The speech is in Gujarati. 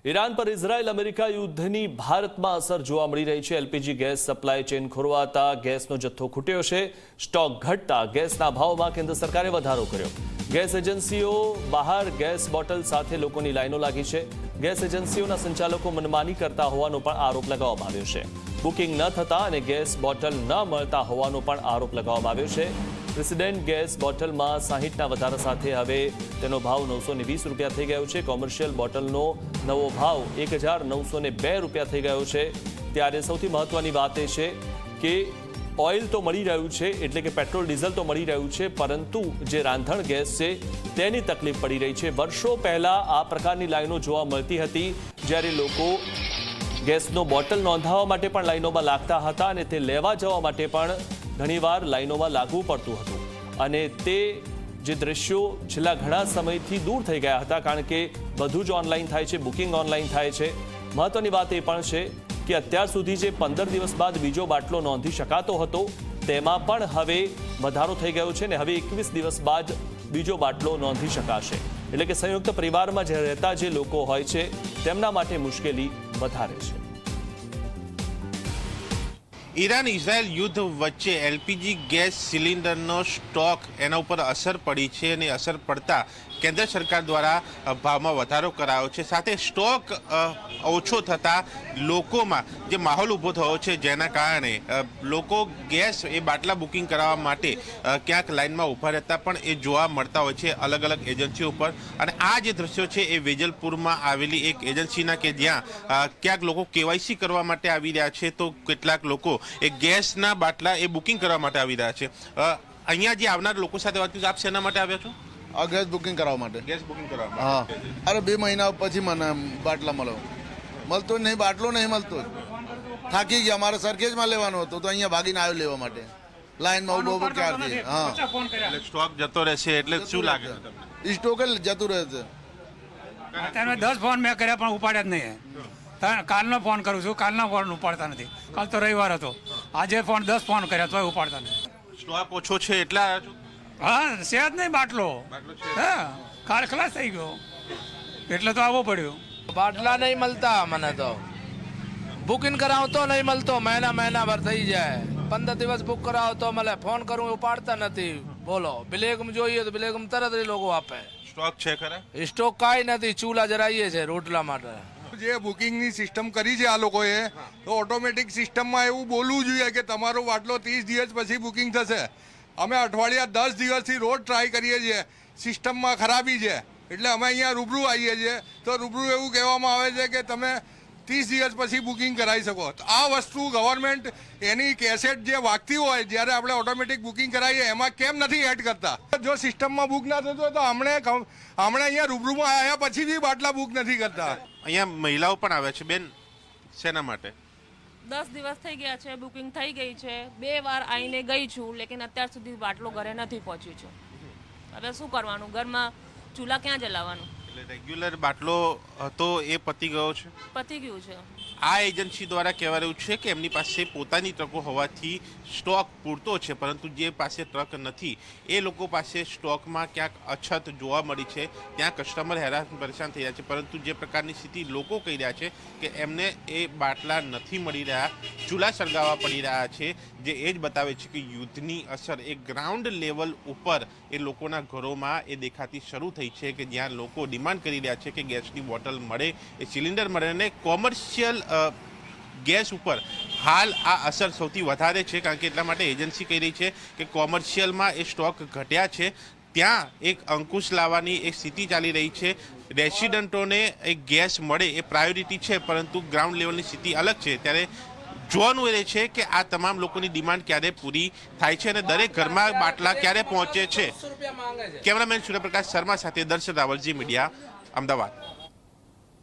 ઈરાન પર ઇઝરાયલ અમેરિકા યુદ્ધની ભારતમાં અસર જોવા મળી રહી છે। એલપીજી ગેસ સપ્લાય ચેન ખોરવાતા ગેસનો જથ્થો ખૂટ્યો છે। સ્ટોક ઘટતા ગેસના ભાવમાં કેન્દ્ર સરકારે વધારો કર્યો। ગેસ એજન્સીઓ બહાર ગેસ બોટલ સાથે લોકોની લાઈનો લાગી છે। ગેસ એજન્સીઓના સંચાલકો મનમાની કરતા હોવાનો પણ આરોપ લગાવવામાં આવ્યો છે। બુકિંગ ન થતા અને ગેસ બોટલ ન મળતા હોવાનો પણ આરોપ લગાવવામાં આવ્યો છે। પ્રેસિડેન્ટ ગેસ બોટલમાં 60ના વધારા સાથે હવે તેનો ભાવ 920 રૂપિયા થઈ ગયો છે। કોમર્શિયલ બોટલનો નવો ભાવ 1902 રૂપિયા થઈ ગયો છે। ત્યારે સૌથી મહત્વની વાત એ છે કે ઓઇલ તો મળી રહ્યું છે, એટલે કે પેટ્રોલ ડીઝલ તો મળી રહ્યું છે, પરંતુ જે રાંધણ ગેસ છે તેની તકલીફ પડી રહી છે। વર્ષો પહેલા આ પ્રકારની લાઈનો જોવા મળતી હતી, જ્યારે લોકો ગેસનો બોટલ નોંધાવવા માટે પણ લાઈનોમાં લાગતા હતા અને તે લેવા જવા માટે પણ ઘણીવાર લાઈનોમાં લાગવું પડતું હતું અને તે જે દ્રશ્યો છેલ્લા ઘણા સમયથી દૂર થઈ ગયા હતા, કારણ કે બધું જ ઓનલાઈન થાય છે, બુકિંગ ઓનલાઈન થાય છે। મહત્વની વાત એ પણ છે કે અત્યાર સુધી જે 15 દિવસ બાદ બીજો બાટલો નોંધી શકાતો હતો તેમાં પણ હવે વધારો થઈ ગયો છે ને હવે 21 દિવસ બાદ બીજો બાટલો નોંધી શકાશે। એટલે કે સંયુક્ત પરિવારમાં જે રહેતા જે લોકો હોય છે તેમના માટે મુશ્કેલી વધારે છે। ઈરાન ઇઝરાયલ યુદ્ધ વચ્ચે એલપીજી ગેસ સિલિન્ડરનો સ્ટોક એના ઉપર અસર પડી છે અને અસર પડતા કેન્દ્ર સરકાર દ્વારા ભાવમાં વધારો કરાયો છે। સાથે સ્ટોક ઓછો થતાં લોકોમાં જે માહોલ ઊભો થયો છે, જેના કારણે લોકો ગેસ એ બાટલા બુકિંગ કરાવવા માટે ક્યાંક લાઇનમાં ઊભા રહેતા પણ એ જોવા મળતા હોય છે અલગ અલગ એજન્સીઓ ઉપર। અને આ જે દ્રશ્યો છે એ વેજલપુરમાં આવેલી એક એજન્સીના કે જ્યાં ક્યાંક લોકો કેવાયસી કરવા માટે આવી રહ્યા છે, તો કેટલાક લોકો એ ગેસના બાટલા એ બુકિંગ કરવા માટે આવી રહ્યા છે। અહીંયા જે આવનાર લોકો સાથે વાત કરીશું, આપ શેના માટે આવ્યા છો? આ ગેસ બુકિંગ કરાવવા માટે। ગેસ બુકિંગ કરવા માટે? હા। અરે 2 મહિના પછી મને બાટલા મળતો નહીં, બાટલો નહીં મળતો। થાકી ગયા, મારે સરખેજમાં લેવાનો હતો તો અહીંયા ભાગીને આવ્યો લેવા માટે, લાઈનમાં ઉભો ક્યારથી। હા, એટલે સ્ટોક જતો રહેશે એટલે શું લાગે છે તમને? સ્ટોક જતું રહે છે। અત્યારે 10 ફોન મેં કર્યા પણ ઉપાડ્યા જ નહીં। કાલનો ફોન કરું છું, કાલના ફોન ઉપાડતા નથી। કાલ તો રવિવાર હતો, આજે ફોન 10 ફોન કર્યા તોય ઉપાડતા નથી। સ્ટોક ઓછો છે એટલે આવ્યા છો? હા, છે જ નહીં બાટલો। હા, કાલ ખલાસ થઈ ગયો એટલે તો આવવો પડ્યો। બાટલા નહીં મળતા મને, તો બુકિંગ કરાવો તો નહીં મળતો, મહિના ભર થઈ જાય। 15 દિવસ બુક કરાવો તો મળે, ફોન કરું ઉપાડતા નથી। બોલો, બ્લેકમાં જોઈએ તો બ્લેકમાં તરત જ લોકો આપે। સ્ટોક છે ખરા? સ્ટોક કાંઈ નથી, ચૂલા જરાઈએ છે રોટલા માટે। જે બુકિંગની સિસ્ટમ કરી છે આ લોકોએ, તો ઓટોમેટિક સિસ્ટમમાં એવું બોલવું જોઈએ કે તમારો બાટલો 30 દિવસ પછી બુકિંગ થશે। અમે અઠવાડિયા 10 દિવસથી રોજ ટ્રાય કરીએ છીએ, સિસ્ટમમાં ખરાબી છે એટલે અમે અહીંયા રૂબરૂ આવીએ છીએ તો રૂબરૂ એવું કહેવામાં આવે છે કે તમે 30 દિવસ પછી બુકિંગ કરાવી શકો। તો આ વસ્તુ ગવર્મેન્ટ એની કેસેટ જે વાગતી હોય જ્યારે આપણે ઓટોમેટિક બુકિંગ કરાવીએ એમાં કેમ નથી એડ કરતા? જો સિસ્ટમમાં બુક ના થતો તો હમણે અહીંયા રૂબરૂમાં આવ્યા પછી બી બાટલા બુક નથી કરતા। અહીંયા મહિલાઓ પણ આવે છે। બેન, શેના માટે? 10 દિવસ થઈ ગયા છે, બુકિંગ થઈ ગઈ છે, 2 વાર આવીને ગઈ છું, લેકિન અત્યાર સુધી બાટલો ઘરે નથી પહોંચ્યું છે। હવે શું કરવાનું? ઘરમાં ચૂલા ક્યાં જલાવવાનું? એટલે રેગ્યુલર બાટલો હતો એ પતી ગયો છે? પતી ગયું છે। આ એજન્સી દ્વારા કહેવા રહ્યું છે કે એમની પાસે પોતાની ટ્રકો હોવાથી સ્ટોક પૂરતો છે, પરંતુ જે પાસે ટ્રક નથી એ લોકો પાસે સ્ટોકમાં ક્યાંક અછત જોવા મળી છે। ત્યાં કસ્ટમર હેરાન પરેશાન થઈ રહ્યા છે, પરંતુ જે પ્રકારની સ્થિતિ લોકો કહી રહ્યા છે કે એમને એ બાટલા નથી મળી રહ્યા, ચૂલા સળગાવવા પડી રહ્યા છે, જે એ જ બતાવે છે કે યુદ્ધની અસર એ ગ્રાઉન્ડ લેવલ ઉપર એ લોકોના ઘરોમાં એ દેખાતી શરૂ થઈ છે, કે જ્યાં લોકો ડિમાન્ડ કરી રહ્યા છે કે ગેસની બોટલ મળે, એ સિલિન્ડર મળે। અને કોમર્શિયલ ગેસ ઉપર હાલ આ અસર સૌથી વધારે છે, કારણ કે એટલા માટે એજન્સી કહી રહી છે કે કોમર્શિયલમાં એ સ્ટોક ઘટ્યા છે, ત્યાં એક અંકુશ લાવવાની એક સ્થિતિ ચાલી રહી છે। રેસિડન્ટોને એક ગેસ મળે એ પ્રાયોરિટી છે, પરંતુ ગ્રાઉન્ડ લેવલની સ્થિતિ અલગ છે। ત્યારે જોવાનું એ છે કે આ તમામ લોકોની ડિમાન્ડ ક્યારે પૂરી થાય છે અને દરેક ઘરમાં બાટલા ક્યારે પહોંચે છે। કેમેરામેન સૂર્યપ્રકાશ શર્મા સાથે દર્શન રાવલ, ઝી મીડિયા, અમદાવાદ।